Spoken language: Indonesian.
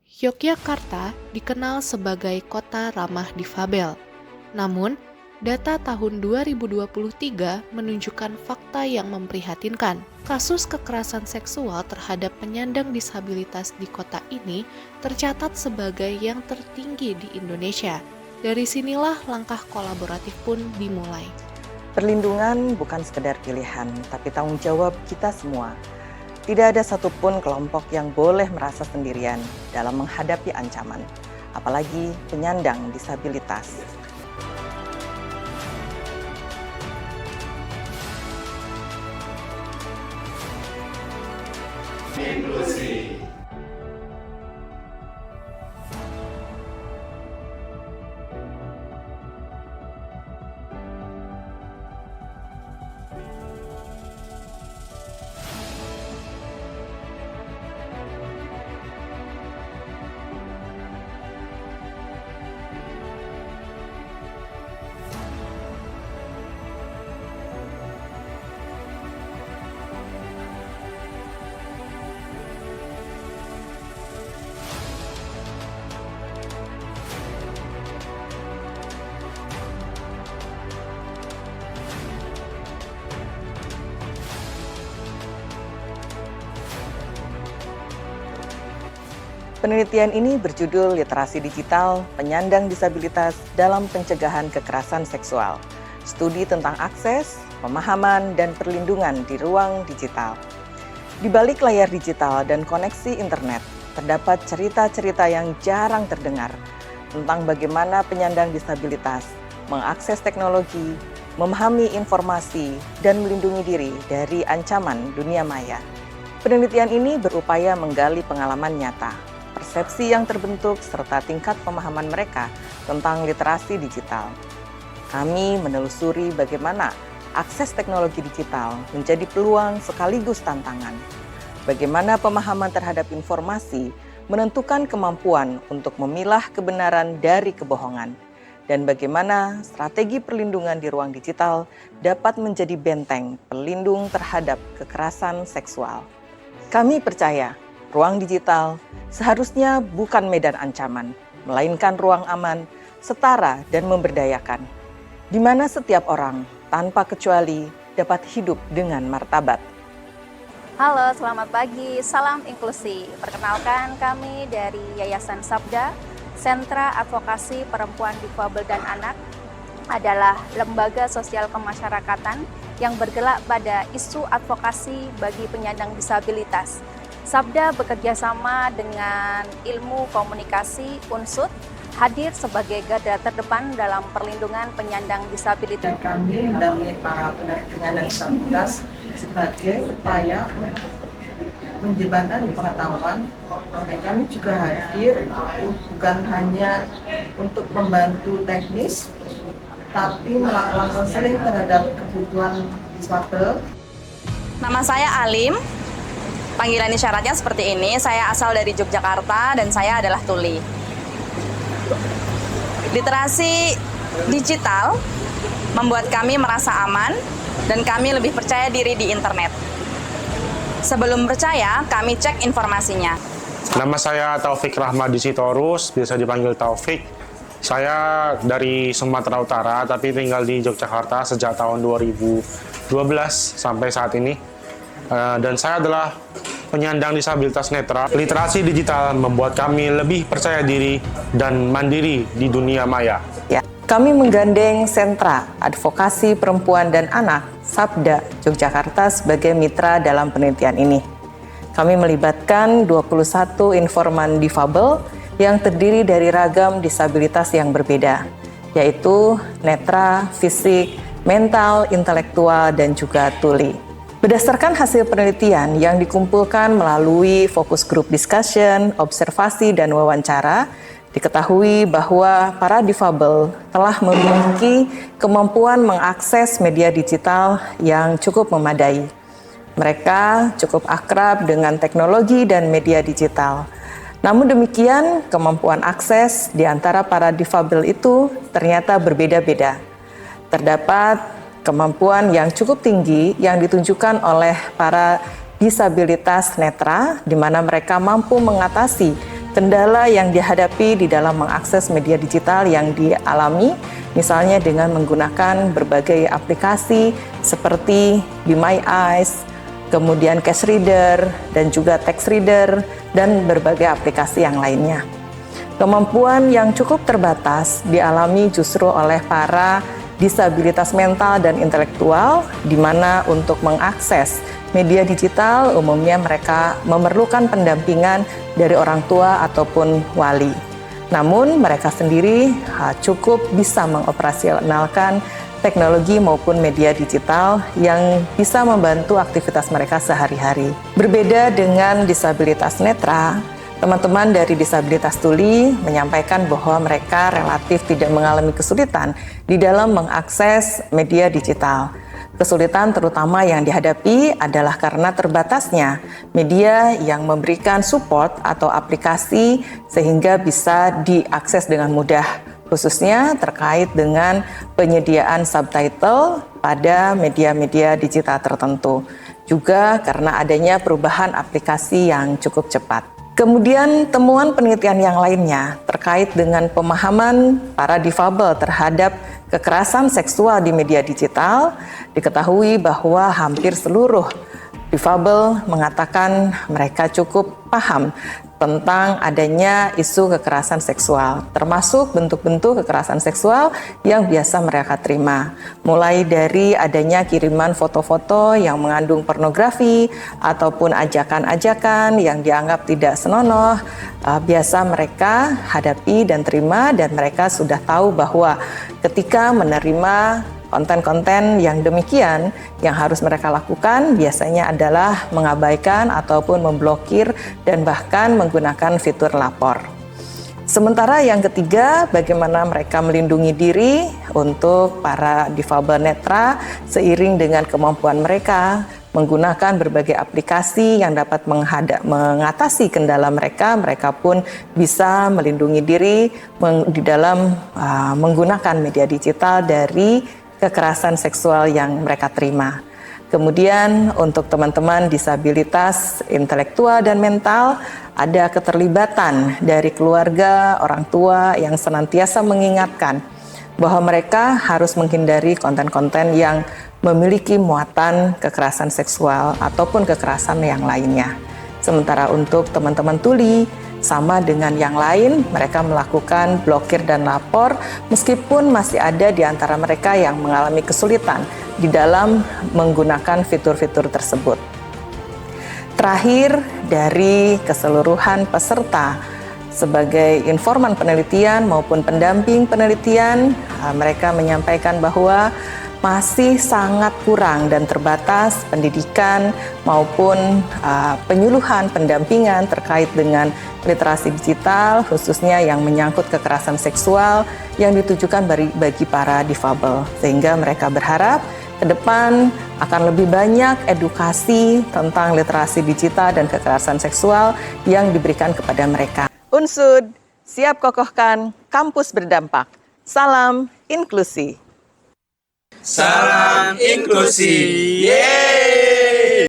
Yogyakarta dikenal sebagai kota ramah difabel. Namun, data tahun 2023 menunjukkan fakta yang memprihatinkan. Kasus kekerasan seksual terhadap penyandang disabilitas di kota ini tercatat sebagai yang tertinggi di Indonesia. Dari sinilah langkah kolaboratif pun dimulai. Perlindungan bukan sekedar pilihan, tapi tanggung jawab kita semua. Tidak ada satupun kelompok yang boleh merasa sendirian dalam menghadapi ancaman, apalagi penyandang disabilitas. Inklusi. Penelitian ini berjudul Literasi Digital Penyandang Disabilitas dalam Pencegahan Kekerasan Seksual. Studi tentang akses, pemahaman, dan perlindungan di ruang digital. Di balik layar digital dan koneksi internet, terdapat cerita-cerita yang jarang terdengar tentang bagaimana penyandang disabilitas mengakses teknologi, memahami informasi, dan melindungi diri dari ancaman dunia maya. Penelitian ini berupaya menggali pengalaman nyata, persepsi yang terbentuk, serta tingkat pemahaman mereka tentang literasi digital. Kami menelusuri bagaimana akses teknologi digital menjadi peluang sekaligus tantangan. Bagaimana pemahaman terhadap informasi menentukan kemampuan untuk memilah kebenaran dari kebohongan. Dan bagaimana strategi perlindungan di ruang digital dapat menjadi benteng pelindung terhadap kekerasan seksual. Kami percaya ruang digital seharusnya bukan medan ancaman, melainkan ruang aman, setara, dan memberdayakan, di mana setiap orang, tanpa kecuali, dapat hidup dengan martabat. Halo, selamat pagi. Salam inklusi. Perkenalkan kami dari Yayasan Sabda, Sentra Advokasi Perempuan Difabel dan Anak, adalah lembaga sosial kemasyarakatan yang bergerak pada isu advokasi bagi penyandang disabilitas. Sabda bekerja sama dengan Ilmu Komunikasi Unsut, hadir sebagai garda terdepan dalam perlindungan penyandang disabilitas. Kami mendampingi para penyandang disabilitas sebagai upaya menjembatani pengetahuan, dan kami juga hadir bukan hanya untuk membantu teknis, tapi melakukan konseling terhadap kebutuhan disabel. Nama saya Alim. Panggilan isyaratnya seperti ini, saya asal dari Yogyakarta dan saya adalah tuli. Literasi digital membuat kami merasa aman dan kami lebih percaya diri di internet. Sebelum percaya, kami cek informasinya. Nama saya Taufik Rahmadi Sitorus, biasa dipanggil Taufik. Saya dari Sumatera Utara, tapi tinggal di Yogyakarta sejak tahun 2012 sampai saat ini. Dan saya adalah penyandang disabilitas netra. Literasi digital membuat kami lebih percaya diri dan mandiri di dunia maya. Ya, kami menggandeng Sentra Advokasi Perempuan dan Anak Sabda Yogyakarta sebagai mitra dalam penelitian ini. Kami melibatkan 21 informan difabel yang terdiri dari ragam disabilitas yang berbeda, yaitu netra, fisik, mental, intelektual, dan juga tuli. Berdasarkan hasil penelitian yang dikumpulkan melalui fokus group discussion, observasi, dan wawancara, diketahui bahwa para difabel telah memiliki kemampuan mengakses media digital yang cukup memadai. Mereka cukup akrab dengan teknologi dan media digital. Namun demikian, kemampuan akses di antara para difabel itu ternyata berbeda-beda. Terdapat kemampuan yang cukup tinggi yang ditunjukkan oleh para disabilitas netra, di mana mereka mampu mengatasi Kendala yang dihadapi di dalam mengakses media digital yang dialami, misalnya dengan menggunakan berbagai aplikasi seperti Be My Eyes, kemudian Cash Reader, dan juga Text Reader, dan berbagai aplikasi yang lainnya. Kemampuan yang cukup terbatas dialami justru oleh para disabilitas mental dan intelektual, di mana untuk mengakses media digital umumnya mereka memerlukan pendampingan dari orang tua ataupun wali. Namun mereka sendiri cukup bisa mengoperasionalkan teknologi maupun media digital yang bisa membantu aktivitas mereka sehari-hari. Berbeda dengan disabilitas netra, teman-teman dari disabilitas tuli menyampaikan bahwa mereka relatif tidak mengalami kesulitan di dalam mengakses media digital. Kesulitan terutama yang dihadapi adalah karena terbatasnya media yang memberikan support atau aplikasi sehingga bisa diakses dengan mudah, khususnya terkait dengan penyediaan subtitle pada media-media digital tertentu. Juga karena adanya perubahan aplikasi yang cukup cepat. Kemudian temuan penelitian yang lainnya terkait dengan pemahaman para difabel terhadap kekerasan seksual di media digital, diketahui bahwa hampir seluruh difabel mengatakan mereka cukup paham tentang adanya isu kekerasan seksual, termasuk bentuk-bentuk kekerasan seksual yang biasa mereka terima. Mulai dari adanya kiriman foto-foto yang mengandung pornografi ataupun ajakan-ajakan yang dianggap tidak senonoh, biasa mereka hadapi dan terima, dan mereka sudah tahu bahwa ketika menerima konten-konten yang demikian, yang harus mereka lakukan biasanya adalah mengabaikan ataupun memblokir dan bahkan menggunakan fitur lapor. Sementara yang ketiga, bagaimana mereka melindungi diri untuk para difabel netra seiring dengan kemampuan mereka menggunakan berbagai aplikasi yang dapat mengatasi kendala mereka, mereka pun bisa melindungi diri di dalam menggunakan media digital dari kekerasan seksual yang mereka terima. Kemudian untuk teman-teman disabilitas intelektual dan mental, ada keterlibatan dari keluarga, orang tua yang senantiasa mengingatkan bahwa mereka harus menghindari konten-konten yang memiliki muatan kekerasan seksual ataupun kekerasan yang lainnya. Sementara untuk teman-teman tuli, sama dengan yang lain, mereka melakukan blokir dan lapor meskipun masih ada di antara mereka yang mengalami kesulitan di dalam menggunakan fitur-fitur tersebut. Terakhir, dari keseluruhan peserta sebagai informan penelitian maupun pendamping penelitian, mereka menyampaikan bahwa masih sangat kurang dan terbatas pendidikan maupun penyuluhan pendampingan terkait dengan literasi digital, khususnya yang menyangkut kekerasan seksual yang ditujukan bagi para difabel. Sehingga mereka berharap ke depan akan lebih banyak edukasi tentang literasi digital dan kekerasan seksual yang diberikan kepada mereka. Unsud, siap kokohkan kampus berdampak. Salam inklusi. Salam inklusi. Yeay!